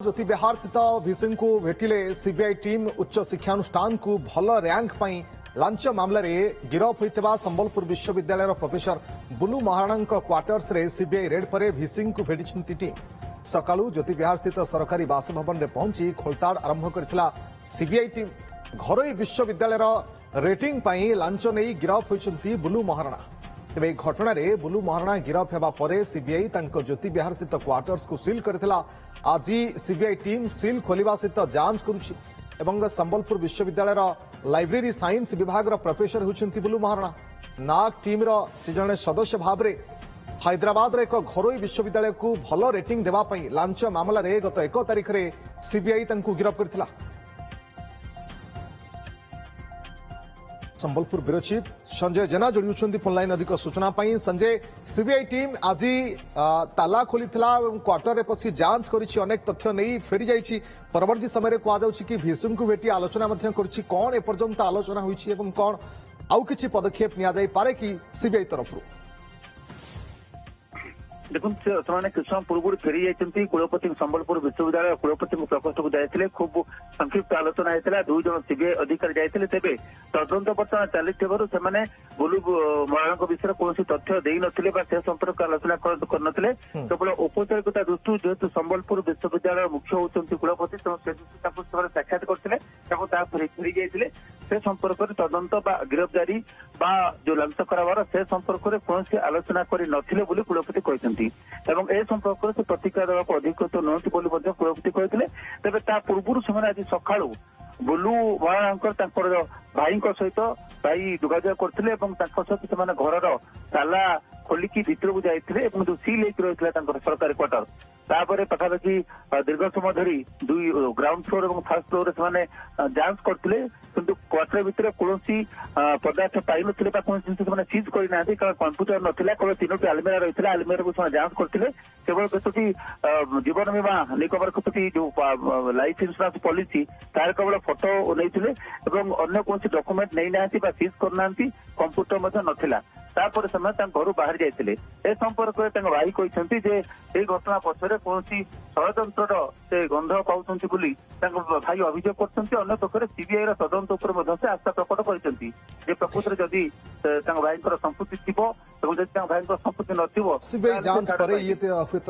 ज्योति बिहार स्थित भिसी को भेटिले सीबीआई टीम उच्च शिक्षानुष्ठान को भल रैंक पाई लांच मामला रे गिरफ होता संबलपुर विश्वविद्यालय प्रोफेसर बुलू महाराणा क्वार्टर्स रे सीबीआई रेड पर भिसी को भेटी टीम सकाळू ज्योति बिहार स्थित सरकारी बासभवन में पहुंची खोलताड़ आरंभ करथिला सीबीआई टीम घरोई विश्वविद्यालय रेटिंग पाई लांच नहीं गिरफ होती बुलू महाराणा तेज घटना बुलू महाराणा गिरफ होगा पर सीबीआई ज्योति बिहार स्थित क्वार्टर्स को सिल करथिला। आज सीबीआई टीम सिल खोलिबा सहित जांच करुछि एवं संबलपुर विश्वविद्यालय लाइब्रेरी साइंस विभाग प्रोफेसर होउछन्ति बुलू महाराणा नाक टीम से जड़े सदस्य भाव में हैदराबाद एक घरोई विश्वविद्यालय को भल रेटिंग देवा पई लांच मामला रे गत 1 तारिख रे सीबीआई तंकु गिरफ करथिला। संबलपुर ब्यूरो चीफ संजय जेना जोड़ी फोन लाइन अधिक सूचना पाई। संजय, सीबीआई टीम आज ताला खोली क्वार्टर रे पसी जांच करिछि अनेक तथ्य नहीं फेरी जाइछि परवर्ती समय कहुछि कि भिसुम को भेटी आलोचना करिछि कौन एपर्यंत आलोचना होइछि एवं कौन आउ किछि पदक्षेप निया जाई पारे कि सीबीआई तरफ देखो से किछ पूर्व फेरी जाती कुलपति संबलपुर विश्वविद्यालय कुलपति प्रकोष्ठ को जाते खूब संक्षिप्त आलोचना होता 2 जन सीबीआई अधिकारी जाते तेज तदंत बर्तमान चली बुलू महाराणा विषय कौन तथ्य दे ना संपर्क आलोचना करते केवल औपचारिकता दृष्टि जेहेतु संबलपुर विश्वविद्यालय मुख्य होती कुलपति साक्षात करते फेरी जाते से संपर्क में तदंत गिरफ्तारी जो लांच करार से संपर्क में कौन आलोचना कर कुलपति कहते एवं ए संपर्क से प्रतिक्रिया देवाक अधिकृत नुहति कुलपति कहते तेज ता पूर्व से आज सका बुलू महाराणा भाई सहित भाई जोगाजोग करते सहित घर ताला खोलिकी भितर को जाते जो सिल रही सरकारी क्वार्टर तापर पाखापाखि दीर्घ समय धरी 2 ग्राउंड फ्लोर और फर्स्ट फ्लोर से जांच करते किंतु क्वार्टर भितर कौन पदार्थ पाई नथिले कौन जिन सीज करना कारण कंप्यूटर नाला केवल 3टी आलमेरा रही है आलमेरा को जांच करते केवल केतोटी जीवन बीमा निगम केतोटी जो लाइफ इंश्योरेंस पॉलिसी तार केवल फोटो नहीं अन्य कौन डॉक्यूमेंट नहीं ना सीज करना कंप्यूटर नाला तापर से घर बाहर जाते ए संपर्क में भाई कहते घटना पछरे कौन षड्यंत्र से गंध पाँच भाई अभियोग कर पक्षर सीबीआई तदंत से आस्था प्रकट कर प्रकृत जदि भाई संपत्ति थी भाई संपत्ति न सीबीआई जांच पर ये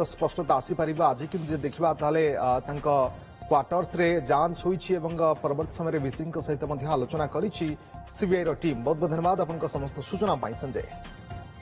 स्पष्टता आसीपर आज कि देखा क्वार्टर्स रे जांच होइछि परवर्ती समय भिसी सहित आलोचना करिछि सीबीआई टीम। बहुत बहुत धन्यवाद आपन समस्त सूचना पाई संजय।